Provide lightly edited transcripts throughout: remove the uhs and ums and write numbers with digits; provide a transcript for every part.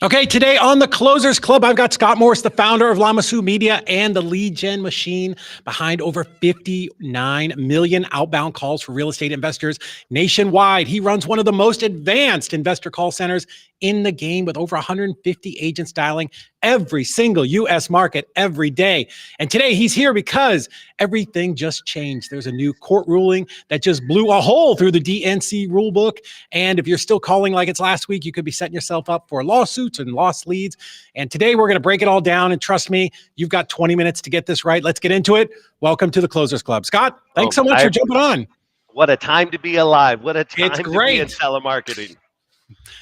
Okay, today on the Closers Club, I've got Scott Morse, the founder of Lamasu Media and the lead gen machine behind over 59 million outbound calls for real estate investors nationwide. He runs one of the most advanced investor call centers in the game with over 150 agents dialing every single U.S. market every day. And today he's here because everything just changed. There's a new court ruling that just blew a hole through the DNC rule book. And if you're still calling like it's last week, you could be setting yourself up for lawsuits and lost leads. And today we're going to break it all down. And trust me, you've got 20 minutes to get this right. Let's get into it. Welcome to the Closers Club. Scott, thanks so much for jumping on. What a time to be alive. What a time to be in telemarketing.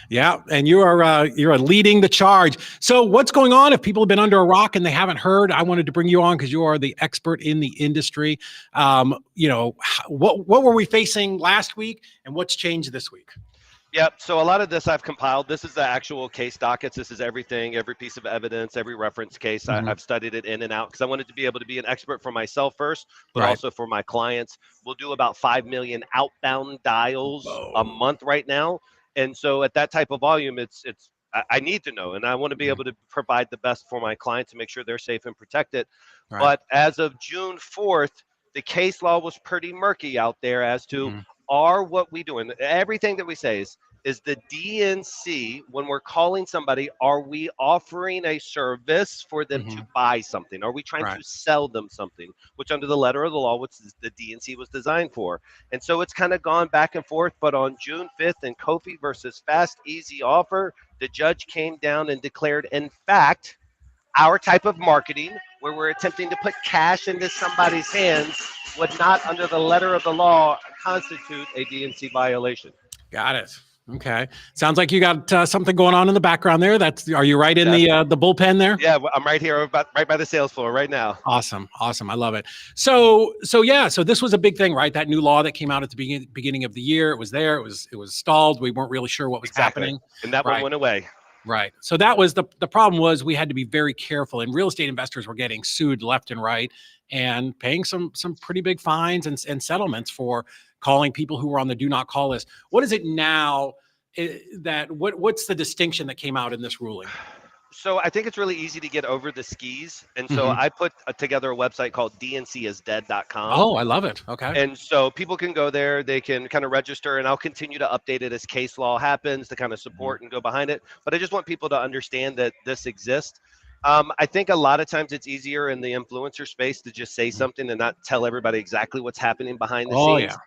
Yeah, and you're leading the charge. So what's going on? If people have been under a rock and they haven't heard, I wanted to bring you on because you are the expert in the industry. What were we facing last week and what's changed this week? Yep. So a lot of this I've compiled. This is the actual case dockets. This is everything, every piece of evidence, every reference case. Mm-hmm. I've studied it in and out because I wanted to be able to be an expert for myself first, but also for my clients. We'll do about 5 million outbound dials a month right now. And so at that type of volume, I need to know, and I want to be able to provide the best for my clients to make sure they're safe and protected. Right. But as of June 4th, the case law was pretty murky out there as to are what we do. And everything that we say is the DNC, when we're calling somebody, are we offering a service for them to buy something? Are we trying to sell them something, which under the letter of the law, which the DNC was designed for? And so it's kind of gone back and forth. But on June 5th in Kofi versus Fast Easy Offer, the judge came down and declared, in fact, our type of marketing, where we're attempting to put cash into somebody's hands, would not, under the letter of the law, constitute a DNC violation. Got it. Okay. Sounds like you got something going on in the background there. Are you right in the bullpen there? Yeah, I'm right here, right by the sales floor right now. Awesome. I love it. So this was a big thing, right? That new law that came out at the beginning of the year. It was there. It was stalled. We weren't really sure what was happening. And that one went away. Right. So that was the problem. Was we had to be very careful, and real estate investors were getting sued left and right and paying some pretty big fines and settlements for calling people who were on the do not call list. What is it now what's the distinction that came out in this ruling? So I think it's really easy to get over the skis. And so I put together a website called dncisdead.com. Oh, I love it. Okay. And so people can go there, they can kind of register, and I'll continue to update it as case law happens to kind of support and go behind it. But I just want people to understand that this exists. I think a lot of times it's easier in the influencer space to just say something and not tell everybody exactly what's happening behind the scenes. Yeah.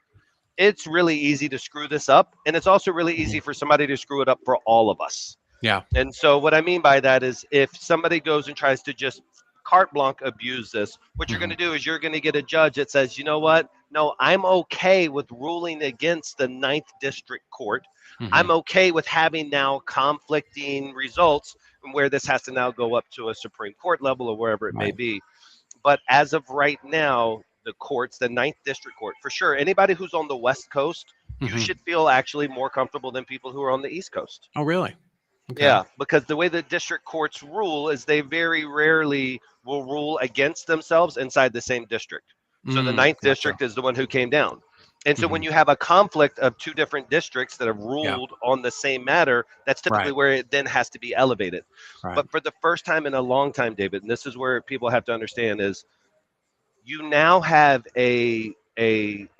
It's really easy to screw this up. And it's also really easy for somebody to screw it up for all of us. Yeah. And so what I mean by that is if somebody goes and tries to just carte blanche abuse this, what you're going to do is you're going to get a judge that says, you know what? No, I'm okay with ruling against the 9th District Court. I'm okay with having now conflicting results where this has to now go up to a Supreme Court level or wherever it may be. But as of right now, the courts, the 9th District Court, for sure, anybody who's on the West Coast, you should feel actually more comfortable than people who are on the East Coast. Oh, really? Okay. Yeah, because the way the district courts rule is they very rarely will rule against themselves inside the same district. So the 9th District is the one who came down. And so when you have a conflict of two different districts that have ruled on the same matter, that's typically where it then has to be elevated. But for the first time in a long time, David, and this is where people have to understand is you now have a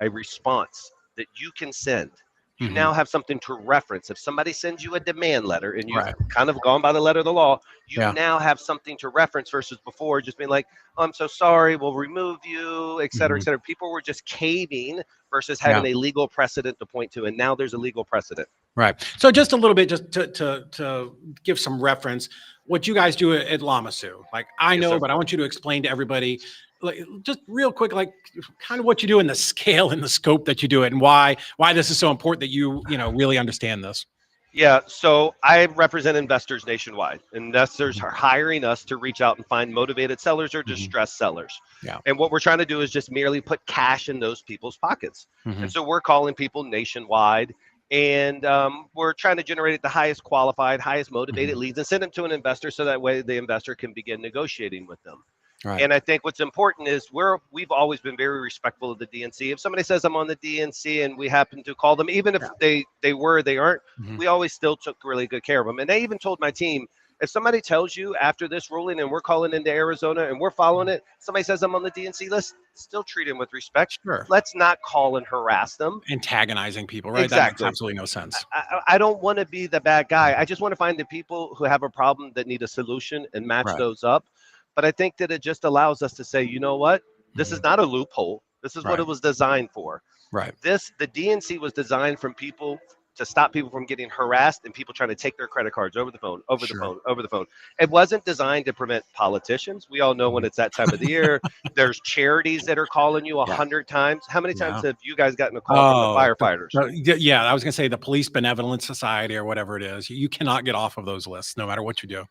response that you can send. You now have something to reference. If somebody sends you a demand letter and you've kind of gone by the letter of the law, you now have something to reference versus before just being like, oh, I'm so sorry, we'll remove you, et cetera, et cetera. People were just caving versus having a legal precedent to point to. And now there's a legal precedent. Right. So just a little bit, just to give some reference, what you guys do at Lamasu. Like I know, but I want you to explain to everybody like just real quick, like kind of what you do and the scale and the scope that you do it, and why this is so important that you really understand this. Yeah, so I represent investors nationwide. Investors Mhm. are hiring us to reach out and find motivated sellers or Mhm. distressed sellers. Yeah. And what we're trying to do is just merely put cash in those people's pockets. And Mhm. so we're calling people nationwide, and we're trying to generate the highest qualified, highest motivated Mhm. leads and send them to an investor so that way the investor can begin negotiating with them. Right. And I think what's important is we've always been very respectful of the DNC. If somebody says I'm on the DNC and we happen to call them, even if Yeah. they aren't, Mhm. we always still took really good care of them. And I even told my team, if somebody tells you after this ruling and we're calling into Arizona and we're following it, somebody says I'm on the DNC list, still treat them with respect. Sure. Let's not call and harass them. Antagonizing people, right? That makes Exactly. absolutely no sense. I don't want to be the bad guy. I just want to find the people who have a problem that need a solution and match Right. those up. But I think that it just allows us to say, you know what? This is Mhm. not a loophole. This is what Right. it was designed for. Right. The DNC was designed from people to stop people from getting harassed and people trying to take their credit cards over the phone, over the Sure. phone, over the phone. It wasn't designed to prevent politicians. We all know when Mhm. it's that time of the year. There's charities that are calling you a Yeah. hundred times. How many times Yeah. have you guys gotten a call from the Oh, firefighters? yeah. I was gonna say the Police Benevolent Society or whatever it is. You cannot get off of those lists, no matter what you do.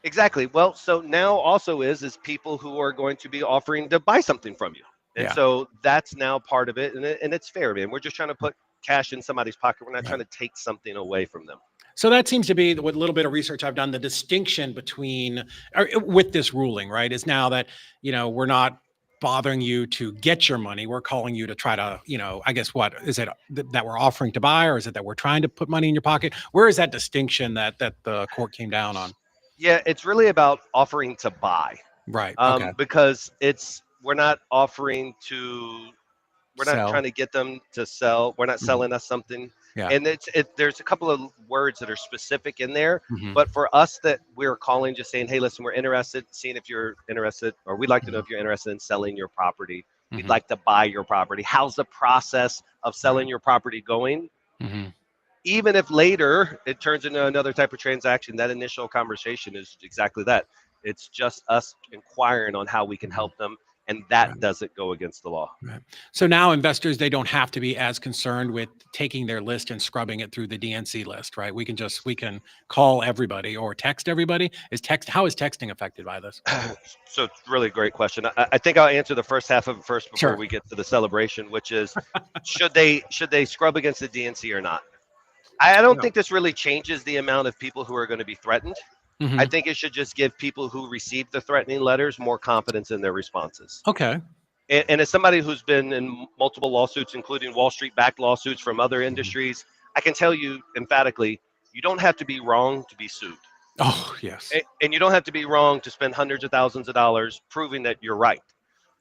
Exactly. Well, so now also is people who are going to be offering to buy something from you, and Yeah. so that's now part of it, and it's fair, man. We're just trying to put cash in somebody's pocket. We're not Right. trying to take something away from them. So that seems to be what little bit of research I've done. The distinction between with this ruling, right, is now that we're not bothering you to get your money. We're calling you to try to, I guess what is it that we're offering to buy, or is it that we're trying to put money in your pocket? Where is that distinction that the court came down on? Yeah, it's really about offering to buy, Right. Okay. because it's we're not offering to we're not Sell. trying to get them to sell. We're not Mhm. selling us something. Yeah. And there's a couple of words that are specific in there, Hmm. but for us that we're calling, just saying, hey, listen, we're interested, seeing if you're interested, or we'd like to know Hmm. if you're interested in selling your property. We'd Hmm. like to buy your property. How's the process of Right. selling your property going? Hmm. Even if later it turns into another type of transaction, that initial conversation is exactly that. It's just us inquiring on how we can Hmm. help them, and that Right. doesn't go against the law. Right. So now investors, they don't have to be as concerned with taking their list and scrubbing it through the DNC list, right? We can call everybody or text everybody. How is texting affected by this? So it's really great question. I think I'll answer the first half of it first before Sure. we get to the celebration, which is should they scrub against the DNC or not? I don't No. think this really changes the amount of people who are going to be threatened. I Hmm. think it should just give people who receive the threatening letters more confidence in their responses. Okay. And as somebody who's been in multiple lawsuits, including Wall Street backed lawsuits from other Mhm. industries, I can tell you emphatically, you don't have to be wrong to be sued. Oh, yes. And you don't have to be wrong to spend hundreds of thousands of dollars proving that you're right.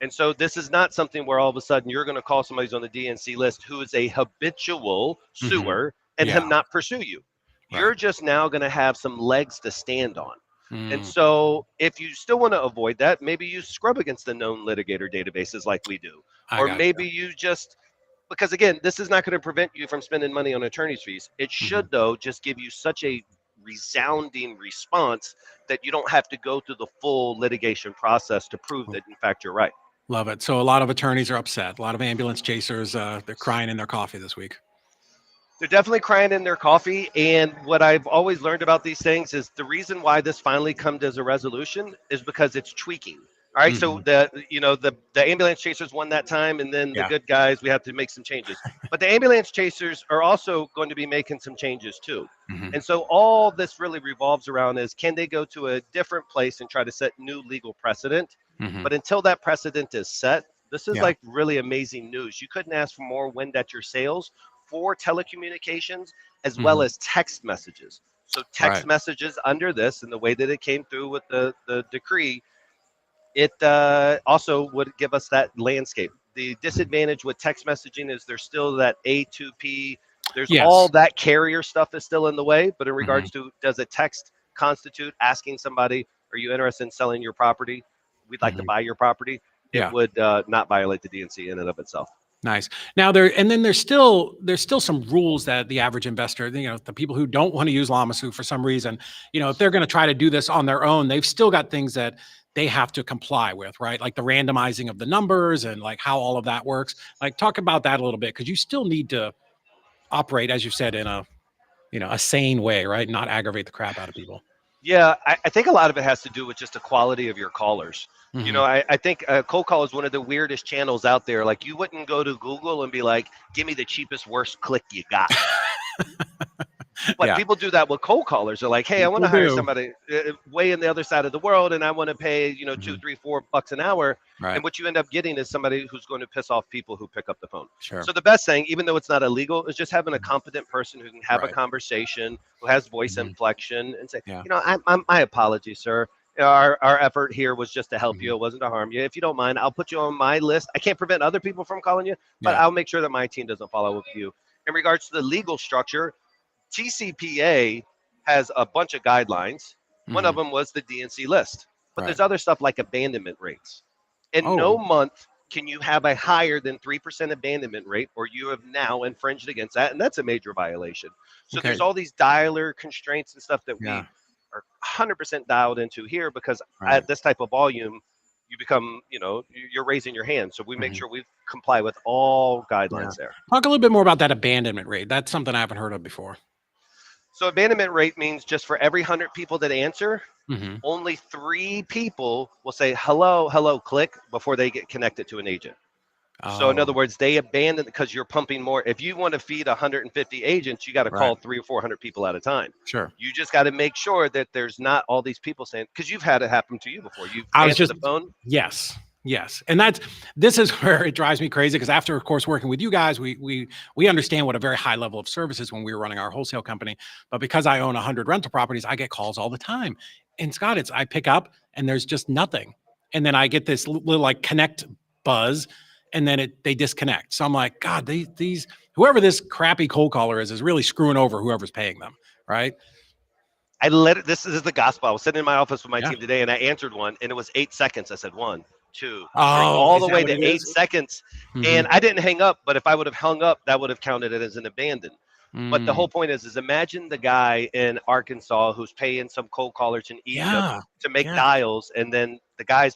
And so this is not something where all of a sudden you're going to call somebody who's on the DNC list who is a habitual Hmm. suer and Yeah. him not pursue you. Right. You're just now going to have some legs to stand on. And Mm, so if you still want to avoid that, maybe you scrub against the known litigator databases like we do. I Or got maybe you just, because again, this is not going to prevent you from spending money on attorney's fees. It you. Hmm. should, though, just give you such a resounding response that you don't have to go through the full litigation process to prove that, in fact, you're right. Love it. So a lot of attorneys are upset. A lot of ambulance chasers, they're crying in their coffee this week. They're definitely crying in their coffee. And what I've always learned about these things is the reason why this finally comes as a resolution is because it's tweaking. All right. So Hmm. the ambulance chasers won that time, and then the Yeah. good guys, we have to make some changes. But the ambulance chasers are also going to be making some changes too. Hmm. And so all this really revolves around is can they go to a different place and try to set new legal precedent? Hmm. But until that precedent is set, this is Yeah. like really amazing news. You couldn't ask for more wind at your sails for telecommunications as well Hmm. as text messages. So text Right. messages under this and the way that it came through with the decree, it also would give us that landscape. The disadvantage with text messaging is there's still that A2P. There's all Yes. that carrier stuff is still in the way. But in Hmm. regards to does a text constitute asking somebody, are you interested in selling your property? We'd like to Hmm. buy your property. It Yeah. would not violate the DNC in and of itself. Nice. Now there's still some rules that the average investor, the people who don't want to use Lamasu for some reason, if they're going to try to do this on their own, they've still got things that they have to comply with, right? Like the randomizing of the numbers and like how all of that works. Like talk about that a little bit, because you still need to operate, as you said, in a sane way, right? Not aggravate the crap out of people. Yeah, I think a lot of it has to do with just the quality of your callers. Mm-hmm. I think cold call is one of the weirdest channels out there. Like, you wouldn't go to Google and be like, give me the cheapest, worst click you got. But Yeah, people do that with cold callers. They're like, hey, I want people to hire do. somebody way in the other side of the world, and I want to pay, Mm-hmm. $2, $3, $4 an hour. Right. And what you end up getting is somebody who's going to piss off people who pick up the phone. Sure. So the best thing, even though it's not illegal, is just having a competent person who can have a Right. conversation, who has voice Mm-hmm. inflection, and say, Yeah. my apologies, sir. Our effort here was just to help Mm-hmm. you. It wasn't to harm you. If you don't mind, I'll put you on my list. I can't prevent other people from calling you, but Yeah. I'll make sure that my team doesn't follow up with you. In regards to the legal structure, TCPA has a bunch of guidelines. One Mm-hmm. of them was the DNC list, but Right. there's other stuff like abandonment rates. In no Oh, month can you have a higher than 3% abandonment rate, or you have now infringed against that, and that's a major violation. So okay. there's all these dialer constraints and stuff that we Yeah. are 100% dialed into here, because Right. at this type of volume, you become, you're raising your hand. So we make Mm-hmm. sure we comply with all Yeah. guidelines there. Talk a little bit more about that abandonment rate. That's something I haven't heard of before. So abandonment rate means just for every 100 people that answer, Mm-hmm. only 3 people will say hello, hello, click before they get connected to an agent. So in Oh, other words, they abandon because you're pumping more. If you want to feed 150 agents, you got to right. call 300 or 400 people at a time. Sure. You just got to make sure that there's not all these people saying, because you've had it happen to you before. You've I was answered just, the phone. yes, yes. And this is where it drives me crazy, because after, of course, working with you guys, we understand what a very high level of service is when we were running our wholesale company. But because I own 100 rental properties, I get calls all the time. And Scott, I pick up and there's just nothing. And then I get this little like connect buzz, and then they disconnect. So I'm like, God, these whoever this crappy cold caller is really screwing over whoever's paying them, right? This is the gospel. I was sitting in my office with my Yeah. team today, and I answered one, and it was 8 seconds. I said 1, 2, 3, Oh, all is the that way what it to 8 is? seconds. Mm-hmm. And I didn't hang up, but if I would have hung up, that would have counted it as an abandon. But the whole point is imagine the guy in Arkansas who's paying some cold callers in Egypt Yeah. to make Yeah. dials, and then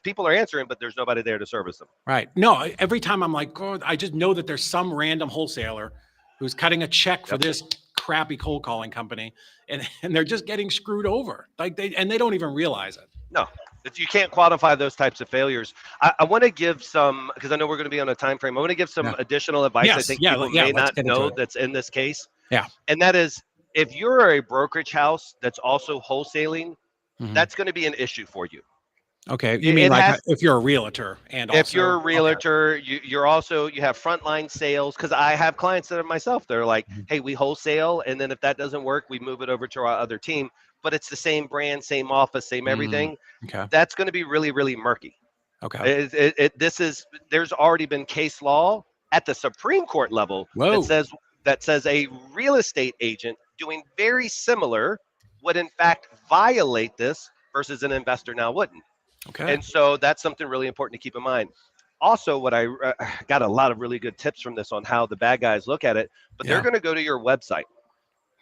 people are answering, but there's nobody there to service them. Right. No, every time I'm like, God, I just know that there's some random wholesaler who's cutting a check for Yep. this crappy cold calling company, and they're just getting screwed over. Like they don't even realize it. No, you can't quantify those types of failures. I want to give some, because I know we're going to be on a time frame. I want to give some Yeah. additional advice I Yes. think Yeah. people Yeah. may Let's not get into know it. that's in this case. Yeah. And that is, if you're a brokerage house that's also wholesaling, Mhm. that's going to be an issue for you. Okay. You It, mean it like has if you're a realtor and If you're also a realtor, you have frontline sales, because I have clients that are myself. They're like, Mhm. hey, we wholesale, and then if that doesn't work, we move it over to our other team. But it's the same brand, same office, same everything. Okay. That's going to be really, really murky. Okay. There's already been case law at the Supreme Court level Whoa. that says a real estate agent doing very similar would in fact violate this, versus an investor now wouldn't. Okay. And so that's something really important to keep in mind. Also, what I got a lot of really good tips from this on how the bad guys look at it, but they're Yeah. going to go to your website.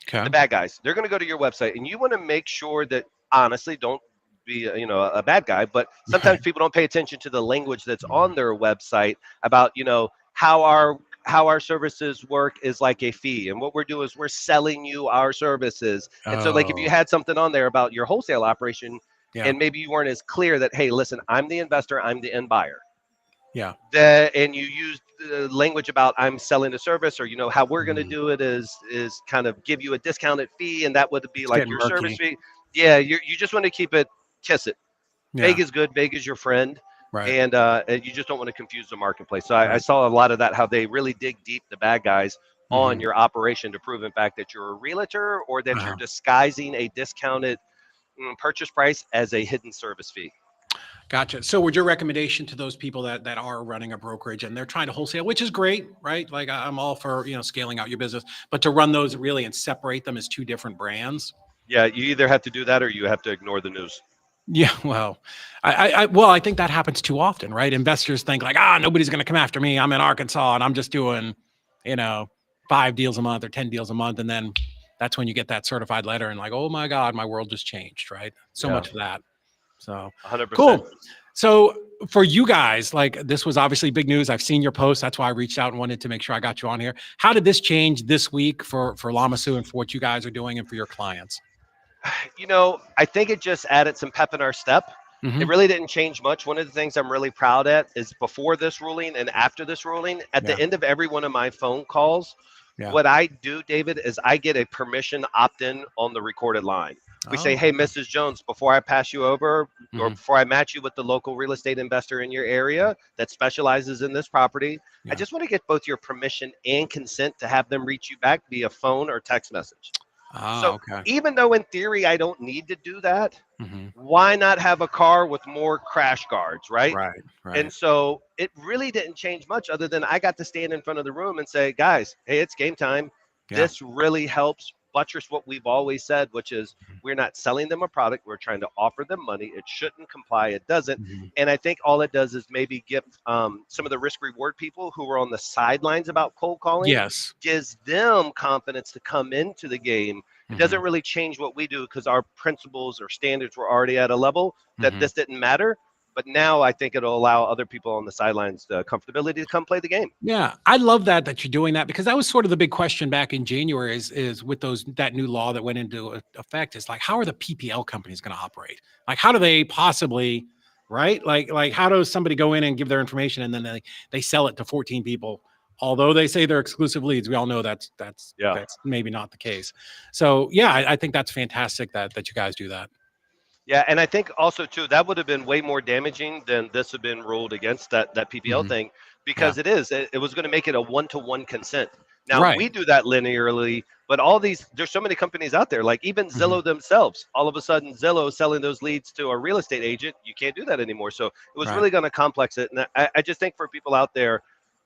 Okay. The bad guys, they're going to go to your website, and you want to make sure that, honestly, don't be a bad guy, but sometimes Right. people don't pay attention to the language that's Mhm. on their website about how our services work is like a fee, and what we're doing is we're selling you our services. And so, like, if you Oh. had something on there about your wholesale operation, Yeah. and maybe you weren't as clear that, hey, listen, I'm the investor, I'm the end buyer, Yeah. and you use the language about I'm selling a service, or how we're going to Mhm. do it is kind of give you a discounted fee, and that would be It's like getting your service murky. fee. Yeah, you just want to keep it, kiss it. Yeah. Vague is good, vague is your friend. Right. And you just don't want to confuse the marketplace. So I Right. saw a lot of that, how they really dig deep, the bad guys, on Mhm. your operation to prove in fact that you're a realtor, or that you're Uh-huh. disguising a discounted purchase price as a hidden service fee. Gotcha. So would your recommendation to those people that are running a brokerage and they're trying to wholesale, which is great, right? Like I'm all for, scaling out your business, but to run those really and separate them as two different brands? Yeah, you either have to do that or you have to ignore the news. Yeah, well, I think that happens too often, right? Investors think like, nobody's going to come after me. I'm in Arkansas and I'm just doing, you know, 5 deals a month or 10 deals a month, and then that's when you get that certified letter and like, oh my God, my world just changed, right? So Yeah, much of that. So 100%. cool. So for you guys, like this was obviously big news. I've seen your post. That's why I reached out and wanted to make sure I got you on here. How did this change this week for Lamasu and for what you guys are doing and for your clients? I think it just added some pep in our step. It Hmm. really didn't change much. One of the things I'm really proud at is before this ruling and after this ruling, at the Yeah. end of every one of my phone calls, Yeah. what I do, David, is I get a permission opt in on the recorded line. We say, Oh, hey, okay. Mrs. Jones, before I pass you over or Hmm. before I match you with the local real estate investor in your area that specializes in this property, I Yeah. just want to get both your permission and consent to have them reach you back via phone or text message. Ah, So okay. even though in theory I don't need to do that, Hmm. why not have a car with more crash guards, right? Right. Right. And so it really didn't change much other than I got to stand in front of the room and say, guys, hey, it's game time. Yeah. This really helps buttress what we've always said, which is we're not selling them a product. We're trying to offer them money. It shouldn't comply. It doesn't. Hmm. And I think all it does is maybe give some of the risk reward people who were on the sidelines about cold calling, Yes. gives them confidence to come into the game. It Hmm. doesn't really change what we do because our principles or standards were already at a level that Hmm. this didn't matter. But now I think it'll allow other people on the sidelines the comfortability to come play the game. Yeah, I love that you're doing that because that was sort of the big question back in January is with that new law that went into effect is like how are the PPL companies going to operate? Like how do they possibly, right? Like how does somebody go in and give their information and then they sell it to 14 people? Although they say they're exclusive leads, we all know Yeah. that's maybe not the case. So yeah, I think that's fantastic that you guys do that. Yeah, and I think also too that would have been way more damaging than this have been ruled against that PPL Hmm. thing Yeah. because it was going to make it a one-to-one consent. Now Right. we do that linearly, but all these there's so many companies out there like even Hmm. Zillow themselves. All of a sudden Zillow is selling those leads to a real estate agent. You can't do that anymore. So it was Right. really going to complex it, and I just think for people out there,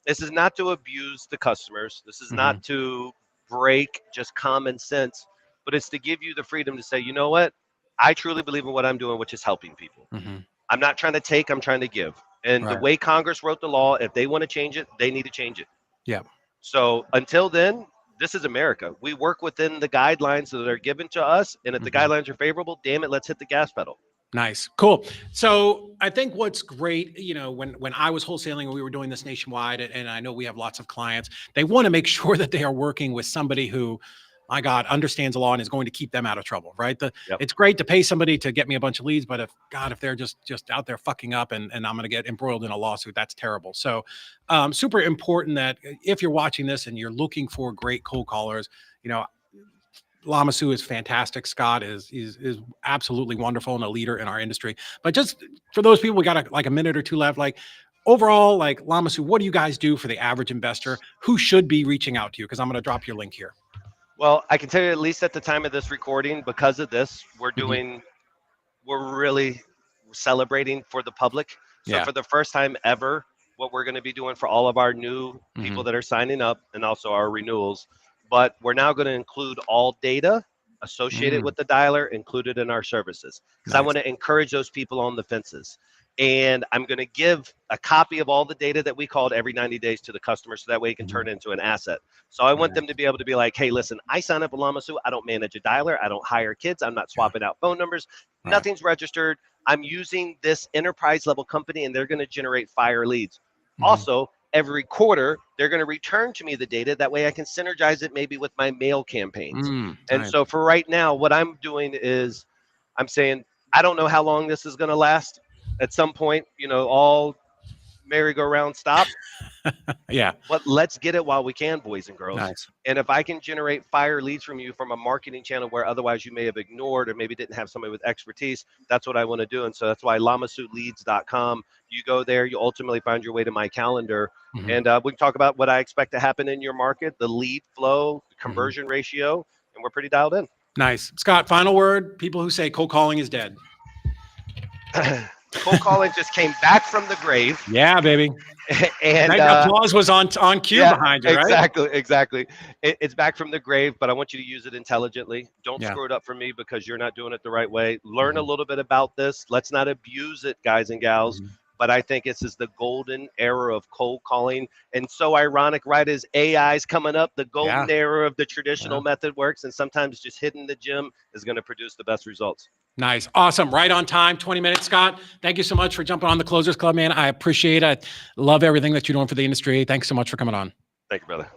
this is not to abuse the customers. This is Hmm. not to break just common sense, but it's to give you the freedom to say, you know what? I truly believe in what I'm doing, which is helping people. Hmm. I'm not trying to take, I'm trying to give. And the Right. way Congress wrote the law, if they want to change it, they need to change it. Yeah. So until then, this is America. We work within the guidelines that are given to us. And if the Hmm. guidelines are favorable, damn it, let's hit the gas pedal. Nice. Cool. So I think what's great, when I was wholesaling and we were doing this nationwide, and I know we have lots of clients, they want to make sure that they are working with somebody who, my God, understands the law and is going to keep them out of trouble, right? Yep. It's great to pay somebody to get me a bunch of leads, but if they're just out there fucking up and I'm going to get embroiled in a lawsuit, that's terrible. So super important that if you're watching this and you're looking for great cold callers, you know, Lamasu is fantastic. Scott is absolutely wonderful and a leader in our industry. But just for those people, we got like a minute or two left. Like overall, like Lamasu, what do you guys do for the average investor who should be reaching out to you? Because I'm going to drop your link here. Well, I can tell you at least at the time of this recording, because of this, Hmm. we're really celebrating for the public. So Yeah. for the first time ever, what we're going to be doing for all of our new people Hmm. that are signing up and also our renewals, but we're now going to include all data associated Mm, with the dialer included in our services because I nice. want to encourage those people on the fences. And I'm going to give a copy of all the data that we called every 90 days to the customer so that way he can Hmm. turn it into an asset. So I want them to Nice. be able to be like, hey, listen, I sign up with Lamasu. I don't manage a dialer. I don't hire kids. I'm not Yeah. swapping out phone numbers. Right. Nothing's registered. I'm using this enterprise level company and they're going to generate fire leads. Hmm. Also, every quarter, they're going to return to me the data. That way I can synergize it maybe with my mail campaigns. And Nice. so for right now, what I'm doing is I'm saying, I don't know how long this is going to last. At some point, all merry-go-round stop, Yeah. but let's get it while we can, boys and girls. Nice. And if I can generate fire leads from you from a marketing channel where otherwise you may have ignored or maybe didn't have somebody with expertise, that's what I want to do. And so that's why lamasuitleads.com. You go there, you ultimately find your way to my calendar. Hmm. And we can talk about what I expect to happen in your market, the lead flow, the Hmm. conversion ratio, and we're pretty dialed in. Nice. Scott, final word. People who say cold calling is dead. Cold calling just came back from the grave. Yeah, baby. And That applause was on cue yeah, behind you, right? exactly. It's back from the grave, but I want you to use it intelligently. Don't Yeah. screw it up for me because you're not doing it the right way. Learn a Mhm. little bit about this. Let's not abuse it, guys and gals. Mhm. But I think this is the golden era of cold calling. And so ironic, right? As AI's coming up, the Yeah. golden era of the Yeah. traditional method works. And sometimes just hitting the gym is going to produce the best results. Nice. Awesome. Right on time, 20 minutes, Scott. Thank you so much for jumping on the Closers Club, man. I appreciate it. I love everything that you're doing for the industry. Thanks so much for coming on. Thank you, brother.